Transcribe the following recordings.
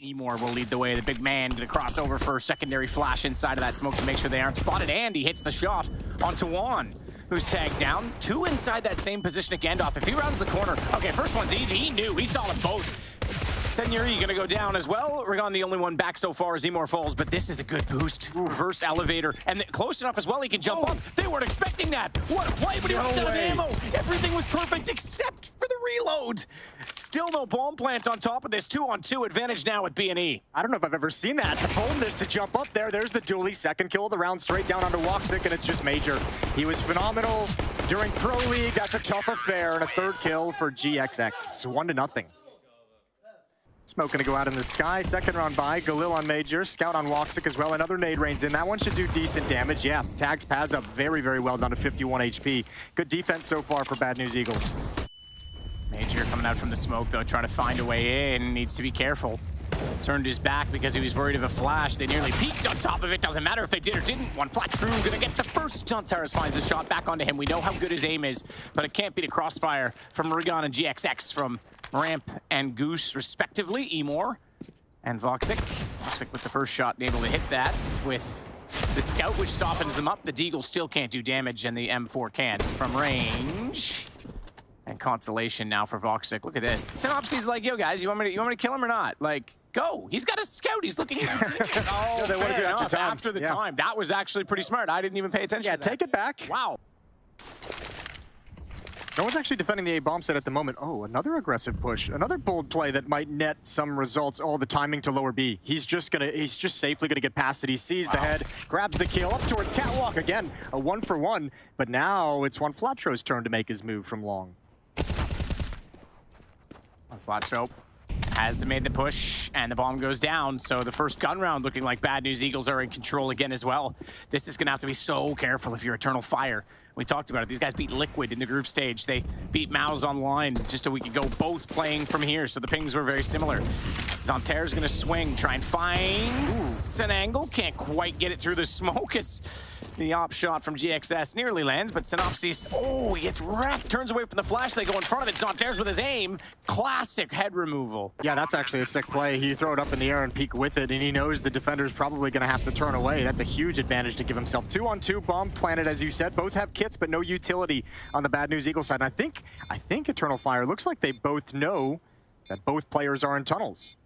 Emor will lead the way. The big man to cross over for a secondary flash inside of that smoke to make sure they aren't spotted. And he hits the shot onto Juan, who's tagged down. Two inside that same position at Gandalf. If he rounds the corner, okay, first one's easy. He knew. He saw them both. Senyuri gonna go down as well. Rigon the only one back so far as Emor falls, but this is a good boost. Reverse elevator, and close enough as well he can jump up. They weren't expecting that. What a play, but he runs out of ammo. Everything was perfect except for the reload. Still no bomb plant on top of this. 2-on-2 advantage now with B&E. I don't know if I've ever seen that. The boldness to jump up there. There's the dually. Second kill of the round straight down onto Woxic, and it's just major. He was phenomenal during Pro League. That's a tough affair, and a third kill for GXX. 1-0. Smoke gonna go out in the sky. Second round by. Galil on Major. Scout on Woxic as well. Another nade rains in. That one should do decent damage. Yeah, tags Paz up very, very well down to 51 HP. Good defense so far for Bad News Eagles. Major coming out from the smoke, though, trying to find a way in. Needs to be careful. Turned his back because he was worried of a flash. They nearly peeked on top of it. Doesn't matter if they did or didn't. One flat true, gonna get the first. Jontaris finds a shot back onto him. We know how good his aim is, but it can't beat a crossfire from Rigon and GXX from Ramp and Goose, respectively. Emor and Voxic. Voxic with the first shot, able to hit that with the Scout, which softens them up. The Deagle still can't do damage, and the M4 can from range. And consolation now for Voxic. Look at this. Synopsy's like, yo, guys, you want me to kill him or not? Like, go. He's got a Scout. He's looking strategic. Oh, they want to do after the time. That was actually pretty smart. I didn't even pay attention to that. Yeah, take it back. Wow. No one's actually defending the A bomb set at the moment. Oh, another aggressive push. Another bold play that might net some results. Oh, the timing to lower B. He's just safely gonna get past it. He sees the head, grabs the kill up towards Catwalk. Again, a 1-for-1. But now it's Juan Flatro's turn to make his move from long. Flatro has made the push, and the bomb goes down. So the first gun round looking like Bad News Eagles are in control again as well. This is gonna have to be so careful if you're Eternal Fire. We talked about it. These guys beat Liquid in the group stage. They beat Mouse online just a week ago, both playing from here, so the pings were very similar. Zontair's gonna swing, try and find an angle. Can't quite get it through the smoke. It's the op shot from GXS nearly lands, but Synopsis, oh, he gets wrecked. Turns away from the flash. They go in front of it. Zontair's with his aim. Classic head removal. Yeah, that's actually a sick play. He throw it up in the air and peek with it, and he knows the defender's probably gonna have to turn away. That's a huge advantage to give himself. 2-on-2 bomb planted, as you said. Both have kits, but no utility on the Bad News Eagle side. And I think Eternal Fire looks like they both know that both players are in tunnels.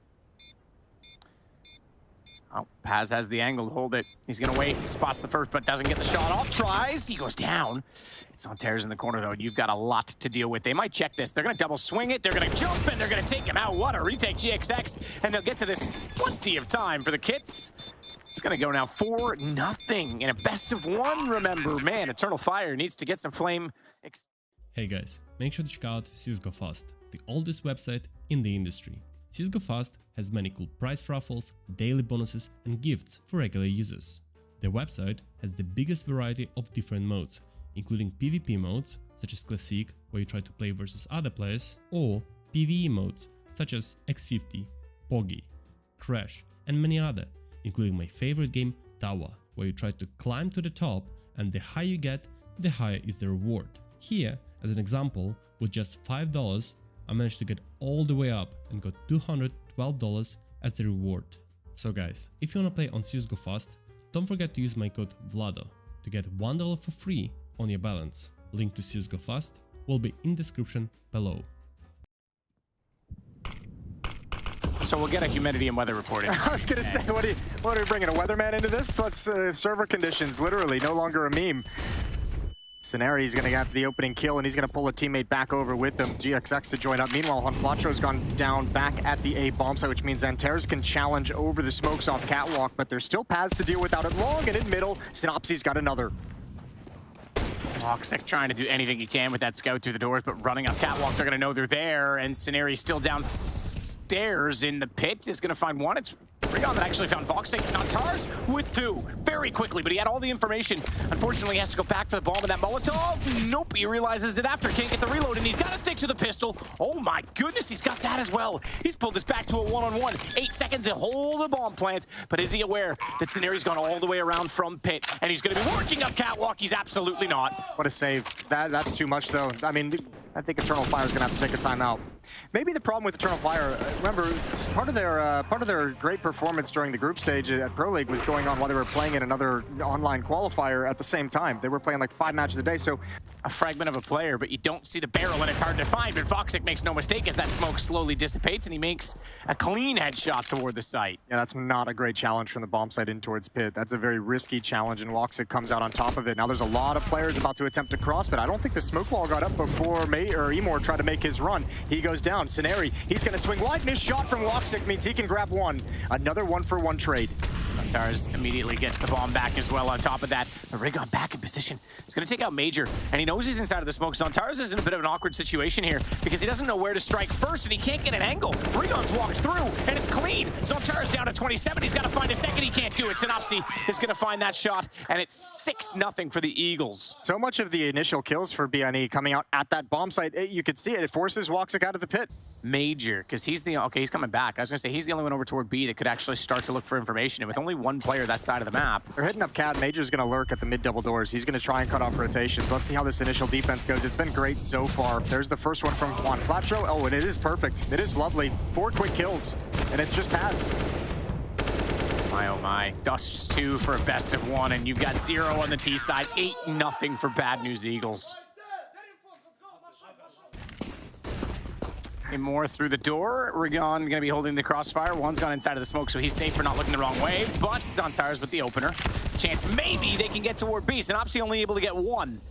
Oh, Paz has the angle to hold it. He's gonna wait, spots the first, but doesn't get the shot off. Tries, he goes down. It's on Tears in the corner, though. You've got a lot to deal with. They might check this. They're gonna double swing it. They're gonna jump, and they're gonna take him out. What a retake, GXX. And they'll get to this plenty of time for the kits. It's gonna go now 4-0 in a best of one, remember. Man, Eternal Fire needs to get some flame. Hey guys, make sure to check out CSGO Fast, the oldest website in the industry. CSGO Fast has many cool prize raffles, daily bonuses and gifts for regular users. Their website has the biggest variety of different modes, including PvP modes, such as Classic, where you try to play versus other players, or PvE modes, such as X50, Poggy, Crash, and many other, including my favorite game, Tower, where you try to climb to the top, and the higher you get, the higher is the reward. Here, as an example, with just $5, I managed to get all the way up and got $212 as the reward. So guys, if you wanna play on CSGO Fast, don't forget to use my code VLADO to get $1 for free on your balance. Link to CSGO Fast will be in description below. So we'll get a humidity and weather report. I was gonna say, what are we bringing, a weatherman into this? Let's server conditions, literally, no longer a meme. Scenari's gonna get the opening kill, and he's gonna pull a teammate back over with him. GXX to join up. Meanwhile, Honflatro's gone down back at the A bomb site, which means Zantares can challenge over the smokes off Catwalk, but there's still paths to deal with out at long, and in middle, Synopsy's got another. Voxic trying to do anything he can with that scout through the doors, but running up Catwalk, they're gonna know they're there, and Scenari's still downstairs in the pit, is gonna find one. It's Rigon that actually found Voxic. Zantares with two very quickly, but he had all the information. Unfortunately, he has to go back for the bomb and that Molotov. Nope, he realizes it after. Can't get the reload, and he's got to stick to the pistol. Oh my goodness, he's got that as well. He's pulled this back to a one-on-one. 8 seconds to hold the bomb plant, but is he aware that Scenari's gone all the way around from pit, and he's going to be working up Catwalk? He's absolutely not. What a save. That's too much, though. I mean, I think Eternal Fire's gonna have to take a timeout. Maybe the problem with Eternal Fire, remember, part of their great performance during the group stage at Pro League was going on while they were playing in another online qualifier at the same time. They were playing like 5 matches a day, so a fragment of a player, but you don't see the barrel and it's hard to find. But foxic makes no mistake as that smoke slowly dissipates and he makes a clean headshot toward the site. yeah, that's not a great challenge from the bomb site in towards pit. That's a very risky challenge, and Woxic comes out on top of it. Now there's a lot of players about to attempt to cross, but I don't think the smoke wall got up before Emor tried to make his run. He goes down. Sceneri, he's going to swing wide. This shot from Woxic means he can grab one. Another 1-for-1 trade. Tars immediately gets the bomb back as well on top of that. Rigon back in position. He's going to take out Major, and he knows he's inside of the smoke zone. Tars is in a bit of an awkward situation here because he doesn't know where to strike first, and he can't get an angle. Rigon's walked through, and it's clean. Zontar's down to 27. He's got to find a second. He can't do it. Synopsy is going to find that shot, and it's 6-0 for the Eagles. So much of the initial kills for BNE coming out at that bomb site, you could see it. It forces Woxic out of the pit. Major, because he's the, okay, he's coming back. I was going to say, he's the only one over toward B that could actually start to look for information. And with only one player that side of the map. They're hitting up Cat. Major's going to lurk at the mid-double doors. He's going to try and cut off rotations. Let's see how this initial defense goes. It's been great so far. There's the first one from Juan. Flat throw. Oh, and it is perfect. It is lovely. 4 quick kills, and it's just pass. My, oh my. Dust 2 for a best of 1, and you've got 0 on the T side. 8-0 for Bad News Eagles. More through the door. Rigon going to be holding the crossfire. One's gone inside of the smoke, so he's safe for not looking the wrong way. But Zontar's with the opener. Chance maybe they can get toward B. Synopsy only able to get 1.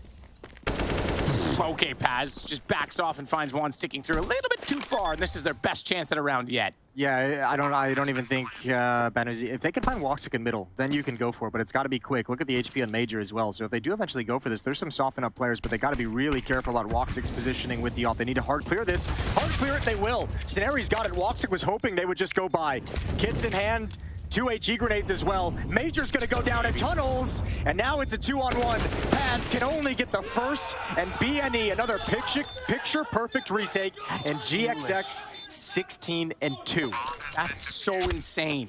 Okay, Paz just backs off and finds one sticking through a little bit too far, and this is their best chance at a round yet. Yeah, I don't even think if they can find Woxic in middle, then you can go for it, but it's got to be quick. Look at the HP on Major as well. So if they do eventually go for this, there's some soften up players, but they got to be really careful about Woxic's positioning with the off. They need to hard clear this. Hard clear it, they will. Sceneri's got it. Woxic was hoping they would just go by. Kits in hand. 2 HE grenades as well. Major's gonna go down in tunnels, and now it's a 2-on-1. Paz can only get the first, and BNE another picture perfect retake, and GXX 16-2. That's so insane.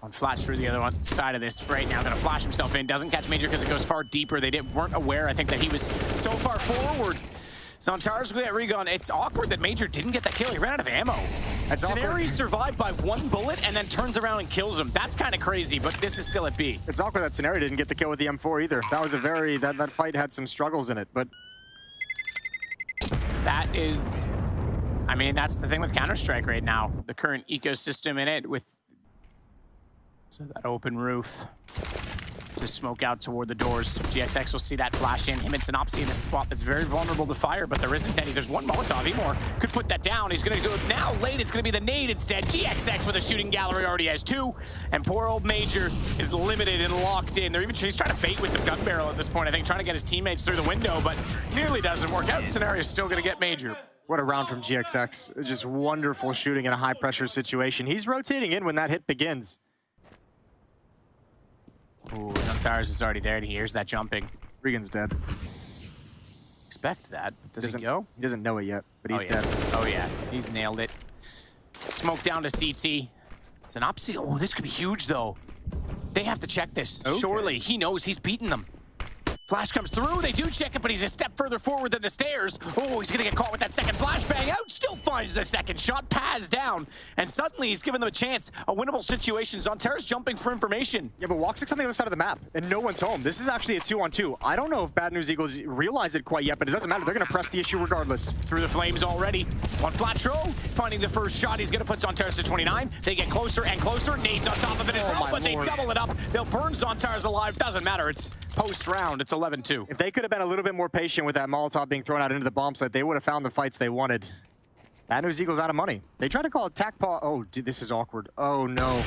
On flash through the other side of this right now, gonna flash himself in. Doesn't catch Major because it goes far deeper. They weren't aware, I think, that he was so far forward. Zontar's at Rigon. It's awkward that Major didn't get that kill. He ran out of ammo. Sceneri survived by 1 bullet and then turns around and kills him. That's kind of crazy, but this is still at B. It's awkward that Sceneri didn't get the kill with the M4 either. That was a very, that fight had some struggles in it, but... That is, I mean, that's the thing with Counter-Strike right now. The current ecosystem in it with so that open roof. To smoke out toward the doors. GXX will see that flash in. Him and Synopsy in a spot that's very vulnerable to fire, but there isn't any. There's one Molotov. Emor could put that down. He's going to go now late. It's going to be the nade instead. GXX with a shooting gallery already has 2. And poor old Major is limited and locked in. He's trying to bait with the gun barrel at this point, I think, trying to get his teammates through the window, but nearly doesn't work out. Scenario is still going to get Major. What a round from GXX. Just wonderful shooting in a high-pressure situation. He's rotating in when that hit begins. Ooh, Zontar's is already there, and he hears that jumping. Regan's dead. Expect that. Does he go? He doesn't know it yet, but he's dead. Oh, yeah. He's nailed it. Smoke down to CT. Synopsy. Oh, this could be huge, though. They have to check this. Okay. Surely. He knows he's beaten them. Flash comes through. They do check it, but he's a step further forward than the stairs. Oh, he's going to get caught with that second flashbang out. Still finds the second shot. Paz down. And suddenly he's given them a chance. A winnable situation. Zontar's jumping for information. Yeah, but Woxic's on the other side of the map, and no one's home. This is actually a 2-on-2. I don't know if Bad News Eagles realize it quite yet, but it doesn't matter. They're going to press the issue regardless. Through the flames already. On flat throw, finding the first shot. He's going to put Zontar's to 29. They get closer and closer. Nades on top of it as well, but they double it up. They'll burn Zontar's alive. Doesn't matter. It's post-round. It's 11-2. If they could have been a little bit more patient with that Molotov being thrown out into the bomb site, they would have found the fights they wanted. Bad News Eagles out of money. They tried to call it tac paw. Oh, dude, this is awkward. Oh, no.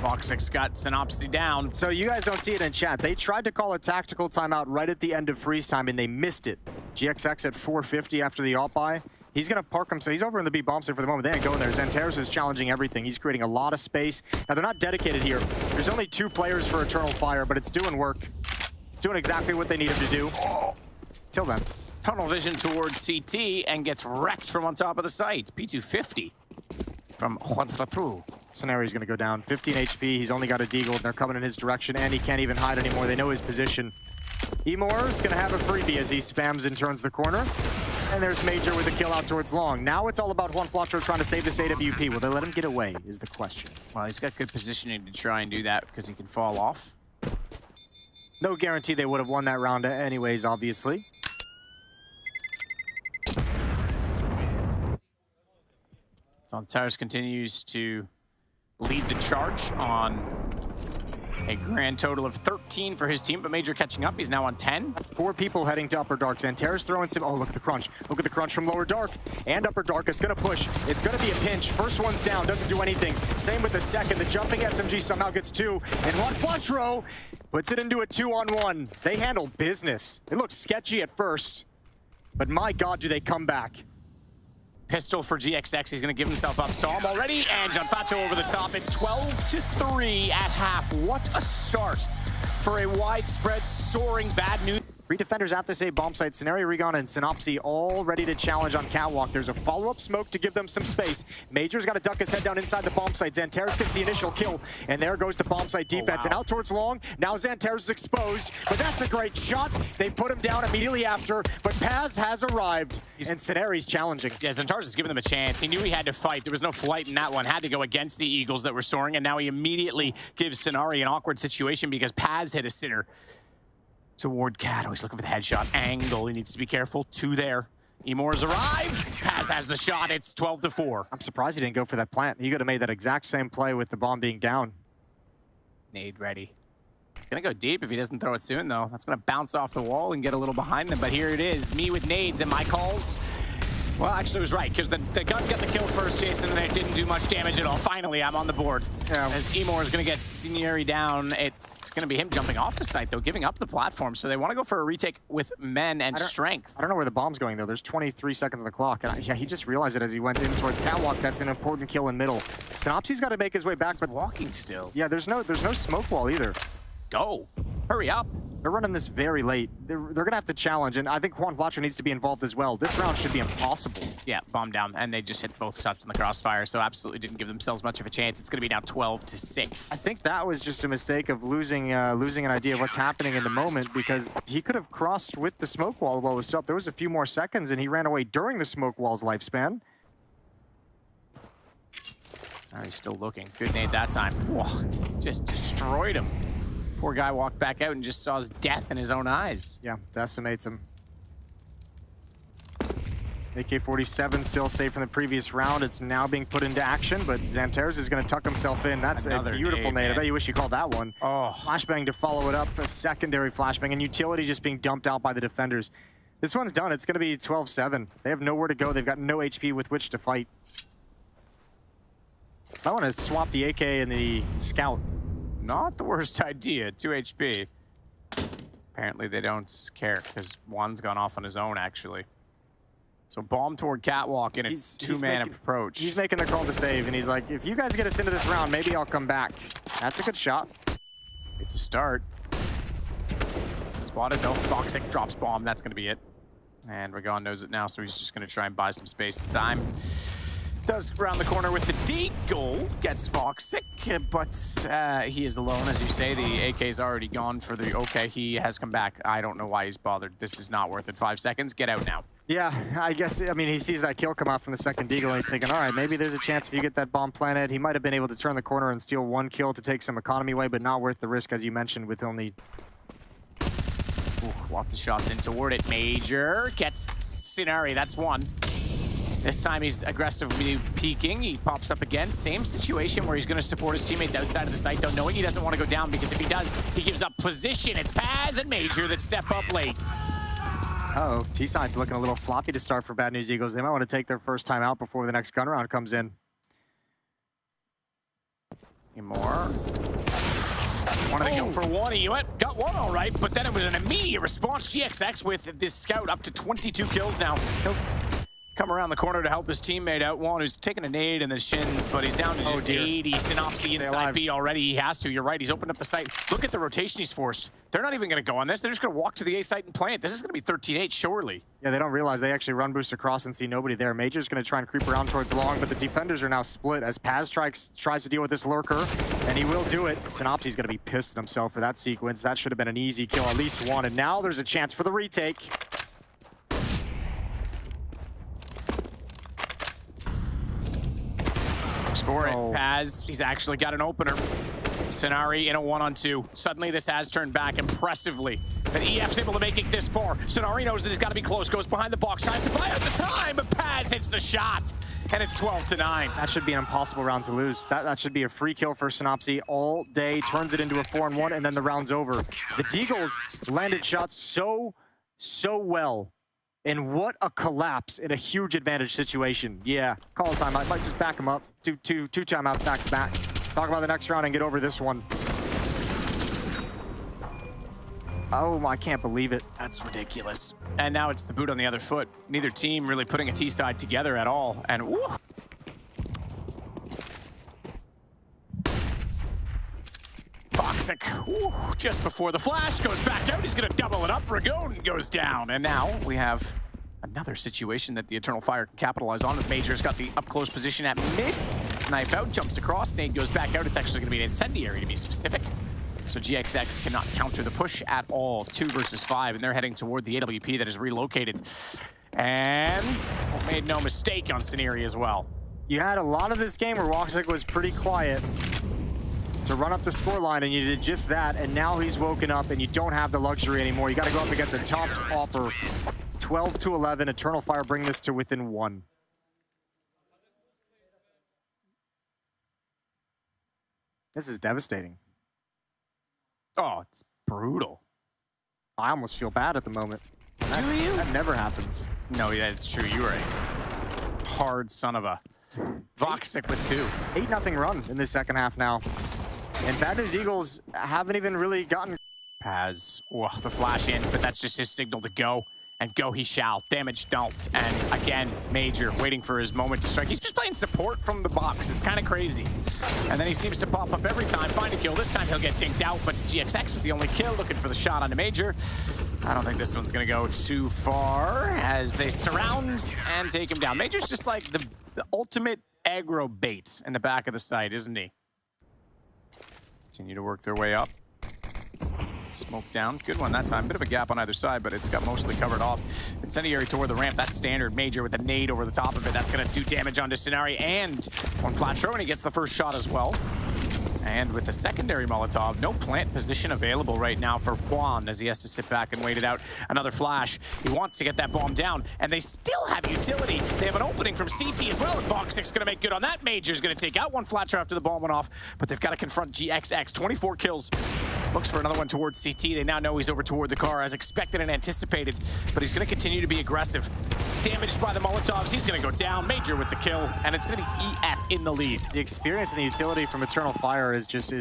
Voxic's got Synopsy down. So you guys don't see it in chat. They tried to call a tactical timeout right at the end of freeze time, and they missed it. GXX at 450 after the alt buy. He's going to park himself. He's over in the B bomb site for the moment. They ain't going there. Zenteros is challenging everything. He's creating a lot of space. Now, they're not dedicated here. There's only 2 players for Eternal Fire, but it's doing work. It's doing exactly what they need him to do. Till then. Tunnel vision towards CT and gets wrecked from on top of the site. P250 from Juan Fratru. Scenario's going to go down. 15 HP. He's only got a deagle, and they're coming in his direction, and he can't even hide anymore. They know his position. Emor's gonna have a freebie as he spams and turns the corner. And there's Major with a kill out towards long. Now it's all about Juan Flatro trying to save this AWP. Will they let him get away is the question. Well, he's got good positioning to try and do that because he can fall off. No guarantee they would have won that round anyways, obviously. Antares continues to lead the charge on a grand total of 13 for his team, but Major catching up. He's now on 10. 4 people heading to upper dark. Zantare's throwing some. Oh, look at the crunch. Look at the crunch from lower dark and upper dark. It's going to push. It's going to be a pinch. First one's down. Doesn't do anything. Same with the second. The jumping SMG somehow gets 2. And Juan Flatro puts it into a 2-on-1. They handle business. It looks sketchy at first, but my God, do they come back. Pistol for GXX. He's going to give himself up. Saw him already, and John Fato over the top. It's 12-3 at half. What a start for a widespread, soaring bad news. 3 defenders at this A bomb site. Scenario, Regon, and Synopsy all ready to challenge on Catwalk. There's a follow-up smoke to give them some space. Major's got to duck his head down inside the bomb site. Zantares gets the initial kill, and there goes the bomb site defense. Oh, wow. And out towards long. Now Zantares is exposed, but that's a great shot. They put him down immediately after, but Paz has arrived, and Scenario's challenging. Yeah, Zantares is giving them a chance. He knew he had to fight. There was no flight in that one. Had to go against the Eagles that were soaring, and now he immediately gives Scenario an awkward situation because Paz hit a sitter toward Cat. Oh, he's looking for the headshot angle. He needs to be careful. 2 there. Emor's arrived. Paz has the shot. It's 12-4. I'm surprised he didn't go for that plant. He could have made that exact same play with the bomb being down. Nade ready. Gonna go deep if he doesn't throw it soon, though. That's gonna bounce off the wall and get a little behind them. But here it is. Me with nades and my calls. Well, actually, it was right, because the gun got the kill first, Jason, and it didn't do much damage at all. Finally, I'm on the board. Yeah. As Emor is going to get Seniori down, it's going to be him jumping off the site, though, giving up the platform. So they want to go for a retake with men and strength. I don't know where the bomb's going, though. There's 23 seconds on the clock. And yeah, he just realized it as he went in towards Catwalk. That's an important kill in middle. Synopsy's got to make his way back, but Walking still. yeah, there's no smoke wall either. Go. Hurry up. They're running this very late. They're going to have to challenge, and I think Juan Flatro needs to be involved as well. This round should be impossible. Yeah, bomb down, and they just hit both sides in the crossfire, so absolutely didn't give themselves much of a chance. It's going to be now 12-6. I think that was just a mistake of losing an idea of what's happening in the moment, because he could have crossed with the smoke wall while it was still up. There was a few more seconds, and he ran away during the smoke wall's lifespan. Sorry, still looking. Good nade that time. Whoa, just destroyed him. Poor guy walked back out and just saw his death in his own eyes. Yeah, decimates him. AK-47 still safe from the previous round. It's now being put into action, but Zantares is going to tuck himself in. That's Another a beautiful nade. I bet you wish you called that one. Oh. Flashbang to follow it up. A secondary flashbang, and utility just being dumped out by the defenders. This one's done. It's going to be 12-7. They have nowhere to go. They've got no HP with which to fight. I want to swap the AK and the Scout. Not the worst idea. 2 HP. Apparently they don't care because one's gone off on his own, actually. So bomb toward Catwalk in a two-man approach. He's making the call to save, and he's like, if you guys get us into this round, maybe I'll come back. That's a good shot. It's a start. Spotted though. Foxic drops bomb. That's going to be it. And Regon knows it now, so he's just going to try and buy some space and time. Does round the corner with the deagle, gets Foxic, but he is alone, as you say. The AK's already gone for the okay. He has come back. I don't know why he's bothered. This is not worth it. 5 seconds. Get out now. Yeah, I guess, I mean, he sees that kill come out from the second deagle, and he's thinking, all right, maybe there's a chance if you get that bomb planted. He might have been able to turn the corner and steal 1 kill to take some economy away, but not worth the risk, as you mentioned, with only... Ooh, lots of shots in toward it. Major gets Sinari. That's 1. This time he's aggressively peeking. He pops up again. Same situation where he's going to support his teammates outside of the site, though, knowing he doesn't want to go down, because if he does, he gives up position. It's Paz and Major that step up late. Uh-oh, T-Side's looking a little sloppy to start for Bad News Eagles. They might want to take their first time out before the next gun round comes in. More. Wanted to go for 1. He went, got 1 all right, but then it was an immediate response. GXX with this Scout up to 22 kills now. come around the corner to help his teammate out. One who's taking a nade in the shins, but he's down to just 80. Synopsy inside B already. He has to. You're right. He's opened up the site. Look at the rotation he's forced. They're not even going to go on this. They're just going to walk to the A site and plant. This is going to be 13-8, surely. Yeah, they don't realize they actually run boost across and see nobody there. Major's going to try and creep around towards long, but the defenders are now split as Paz tries to deal with this lurker, and he will do it. Synopsy's going to be pissed at himself for that sequence. That should have been an easy kill, at least one, and now there's a chance for the retake. For it, Paz, he's actually got an opener. Sonari in a 1-on-2. Suddenly this has turned back impressively. But EF's able to make it this far. Sonari knows that he's got to be close, goes behind the box, tries to buy out the time, but Paz hits the shot, and it's 12-9. That should be an impossible round to lose. That should be a free kill for Synopsy all day, turns it into a 4-1, and then the round's over. The Deagles landed shots so well. And what a collapse in a huge advantage situation. Yeah, call a timeout. Might just back him up. Two timeouts back to back. Talk about the next round and get over this one. Oh, I can't believe it. That's ridiculous. And now it's the boot on the other foot. Neither team really putting a T-side together at all. And woo! Toxic. Ooh, just before the flash goes back out, he's going to double it up. Ragon goes down. And now we have another situation that the Eternal Fire can capitalize on as Major's got the up-close position at mid. Knife out, jumps across, nade goes back out. It's actually going to be an incendiary to be specific. So GXX cannot counter the push at all. 2 versus 5, and they're heading toward the AWP that is relocated. And made no mistake on Scenery as well. You had a lot of this game where Woxic was pretty quiet to run up the scoreline, and you did just that, and now he's woken up, and you don't have the luxury anymore. You got to go up against a top offer. 12-11, Eternal Fire bring this to within 1. This is devastating. Oh, it's brutal. I almost feel bad at the moment. Do you? That never happens. No, yeah, it's true. You are a hard son of a Voxic with 2. 8-0 run in the second half now. And Bad News Eagles haven't even really gotten... Paz, the flash in, but that's just his signal to go. And go he shall. Damage don't. And again, Major waiting for his moment to strike. He's just playing support from the box. It's kind of crazy. And then he seems to pop up every time, find a kill. This time he'll get dinked out, but GXX with the only kill, looking for the shot onto Major. I don't think this one's going to go too far as they surround and take him down. Major's just like the ultimate aggro bait in the back of the site, isn't he? Continue to work their way up. Smoke down. Good one that time. Bit of a gap on either side, but it's got mostly covered off. Incendiary toward the ramp. That's standard. Major with a nade over the top of it. That's going to do damage onto Scenari and one flat throw, and he gets the first shot as well. And with the secondary Molotov, no plant position available right now for Juan as he has to sit back and wait it out. Another flash. He wants to get that bomb down, and they still have utility. They have an opening from CT as well, and Voxic's going to make good on that. Major's going to take out one flat throw after the bomb went off, but they've got to confront GXX. 24 kills. Looks for another one towards CT. They now know he's over toward the car as expected and anticipated, but he's going to continue to be aggressive. Damaged by the Molotovs. He's going to go down. Major with the kill, and it's going to be EF in the lead. The experience and the utility from Eternal Fire is just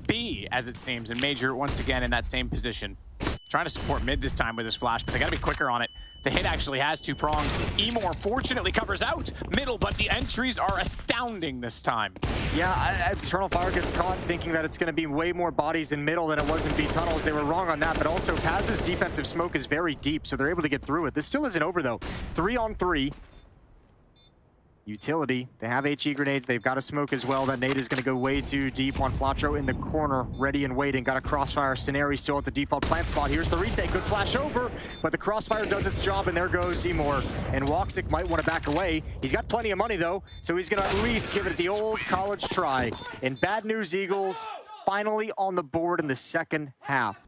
B, as it seems, and Major once again in that same position. Trying to support mid this time with his flash, but they got to be quicker on it. The hit actually has 2 prongs. Emor fortunately covers out middle, but the entries are astounding this time. Yeah, Eternal Fire gets caught thinking that it's going to be way more bodies in middle than it was in B tunnels. They were wrong on that, but also Paz's defensive smoke is very deep, so they're able to get through it. This still isn't over, though. 3-on-3. Utility. They have HE grenades. They've got a smoke as well. That nade is going to go way too deep. One Flatro in the corner, ready and waiting. Got a crossfire. Scenery still at the default plant spot. Here's the retake. Good flash over, but the crossfire does its job, and there goes Seymour. And Woxic might want to back away. He's got plenty of money, though, so he's going to at least give it the old college try. And Bad News Eagles finally on the board in the second half.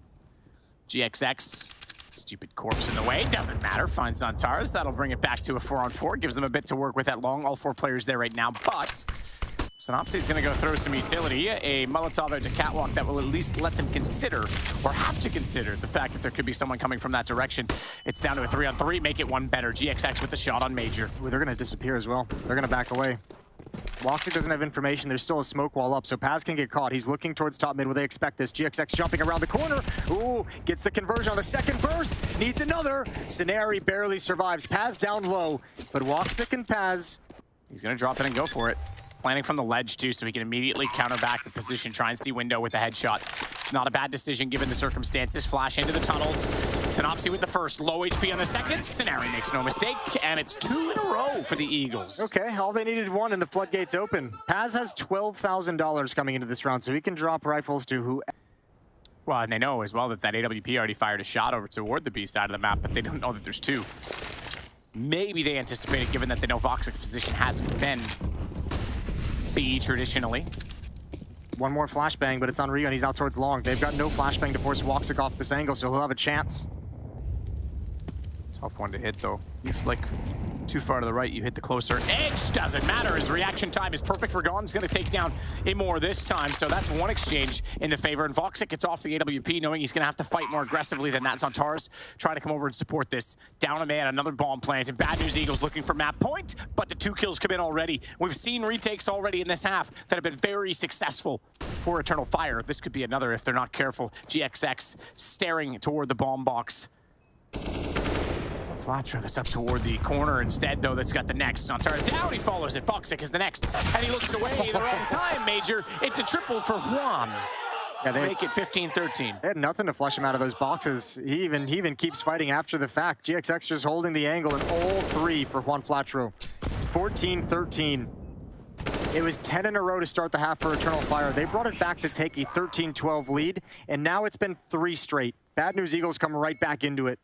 GXX. Stupid corpse in the way. Doesn't matter. Finds Zantares. That'll bring it back to a 4-on-4. Gives them a bit to work with at long. All 4 players there right now. But Synopsy's going to go throw some utility. A Molotov out to Catwalk that will at least let them consider, or have to consider, the fact that there could be someone coming from that direction. It's down to a 3-on-3. Make it one better. GXX with the shot on Major. Ooh, they're going to disappear as well. They're going to back away. Woxic doesn't have information. There's still a smoke wall up, so Paz can get caught. He's looking towards top mid where they expect this. GXX jumping around the corner. Ooh, gets the conversion on the second burst. Needs another. Scenari barely survives. Paz down low, but Woxic and Paz. He's going to drop in and go for it. Planning from the ledge, too, so he can immediately counter back the position, try and see window with a headshot. Not a bad decision given the circumstances. Flash into the tunnels. Synopsy with the first, low HP on the second. Scenari makes no mistake, and it's 2 in a row for the Eagles. Okay, all they needed one, and the floodgates open. Paz has $12,000 coming into this round, so he can drop rifles to who. Well, and they know as well that AWP already fired a shot over toward the B side of the map, but they don't know that there's two. Maybe they anticipated, given that they know Voxic's position hasn't been B traditionally. One more flashbang, but it's on Rio, and he's out towards long. They've got no flashbang to force Woxic off this angle, so he'll have a chance. Tough one to hit, though. You flick too far to the right, you hit the closer edge. Doesn't matter. His reaction time is perfect for Gon's going to take down Imor this time, so that's one exchange in the favor. And Voxic gets off the AWP, knowing he's going to have to fight more aggressively than that. Zantar's trying to come over and support this. Down a man, another bomb plans, and Bad News Eagles looking for map point, but the 2 kills come in already. We've seen retakes already in this half that have been very successful for Eternal Fire. This could be another if they're not careful. GXX staring toward the bomb box. Flatra that's up toward the corner instead, though, that's got the next. Zantar's down, he follows it. Voxic is the next, and he looks away the wrong time, Major. It's a triple for Juan. Yeah, they make it 15-13. They had nothing to flush him out of those boxes. He even keeps fighting after the fact. GXX just holding the angle, and all 3 for Juan Flatro. 14-13. It was 10 in a row to start the half for Eternal Fire. They brought it back to take a 13-12 lead, and now it's been 3 straight. Bad News Eagles come right back into it.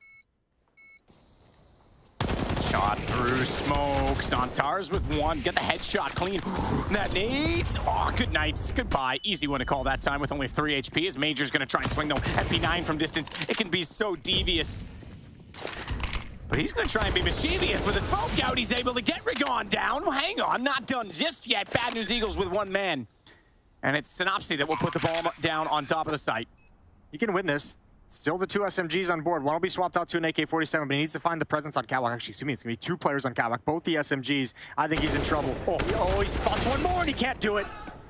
Shot through smoke. Zantar's with 1. Get the headshot clean. That needs. Oh, good night. Goodbye. Easy one to call that time with only 3 HP. As Major's going to try and swing, though. MP9 from distance. It can be so devious. But he's going to try and be mischievous with a smoke out. He's able to get Rigon down. Hang on. Not done just yet. Bad News Eagles with 1 man. And it's Synopsy that will put the ball down on top of the site. You can win this. Still the 2 SMGs on board. One will be swapped out to an AK-47, but he needs to find the presence on Catwalk. Actually, excuse me, it's going to be 2 players on Catwalk, both the SMGs. I think he's in trouble. Oh, he spots 1 more, and he can't do it.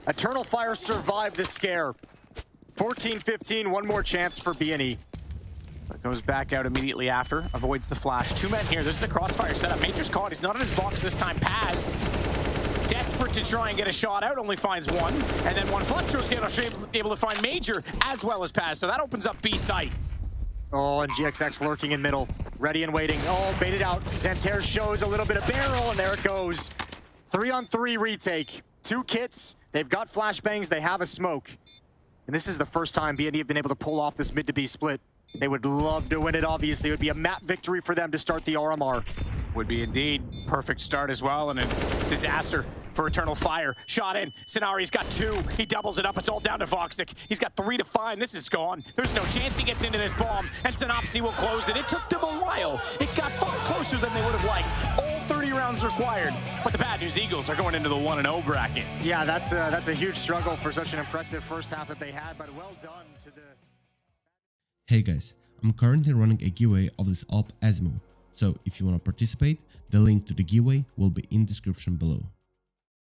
Eternal Fire survived the scare. 14-15, 1 more chance for B&E. Goes back out immediately after, avoids the flash. 2 men here. This is a crossfire setup. Major's caught. He's not in his box this time. Paz, desperate to try and get a shot out, only finds 1. And then one Flatro's able to find Major as well as Paz. So that opens up B site. Oh, and GXX lurking in middle. Ready and waiting. Oh, baited out. Zantar shows a little bit of barrel, and there it goes. 3-on-3 retake. 2 kits. They've got flashbangs. They have a smoke. And this is the first time B&E have been able to pull off this mid to B split. They would love to win it, obviously. It would be a map victory for them to start the RMR. Would be indeed. Perfect start as well, and a disaster for Eternal Fire. Shot in. Scenari's got 2. He doubles it up. It's all down to Voxic. He's got 3 to find. This is gone. There's no chance he gets into this bomb, and Synopsy will close it. It took them a while. It got far closer than they would have liked. All 30 rounds required, but the Bad News Eagles are going into the 1-0 bracket. Yeah, that's a huge struggle for such an impressive first half that they had, but well done to the... Hey guys, I'm currently running a giveaway of this op Asimo, so if you want to participate, the link to the giveaway will be in the description below.